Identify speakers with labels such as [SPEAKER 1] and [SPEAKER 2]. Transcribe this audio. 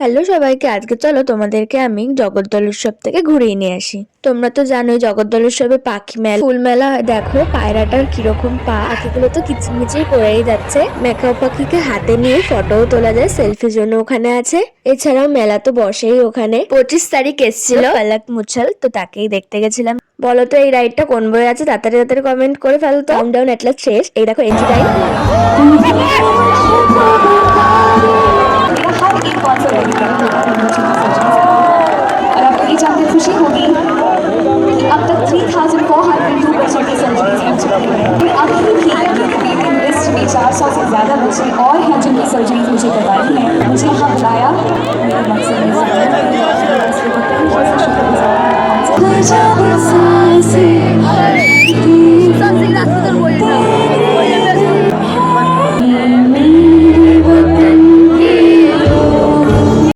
[SPEAKER 1] Hello সবাইকে, আজকে চলো তোমাদেরকে আমি জগদ্দল উৎসব থেকে ঘুরিয়ে নিয়ে আসি। তোমরা তো জানোই জগদ্দল উৎসবে পাখি মেলা, ফুল মেলা হয়। দেখো পায়রাটার কিরকম পা, পাখিগুলো তো কিচিরমিচির করেই যাচ্ছে। মেকাও পাখিকে হাতে নিয়ে ফটোও তোলা যায়, সেলফির জন্য ওখানে আছে। এছাড়াও মেলা তো বসেই ওখানে। 25 তারিখ এসেছিল পালাক মুছাল, তো তাকেই দেখতে গেছিলাম। বলো তো এই রাইডটা কোন বই আছে, তাড়াতাড়ি তাড়াতাড়ি কমেন্ট করে ফেলো তো। কাউন্টডাউন এট লাস্ট শেষ। এই দেখো এন্ট্রি টাইম।
[SPEAKER 2] मेरा हर एक कॉन्सर्ट डेडिकेटेड होगा टेक्नोलॉजी की सर्जरीज के लिए। और आपको ये जानकर खुशी होगी कि अब तक 3402 बच्चों की सर्जरीज हो चुकी है। अभी भी वेटिंग लिस्ट में 400 से ज़्यादा बच्चे और हैं जिनकी सर्जरीज मुझे करवानी है। मुझे यहाँ बुलाया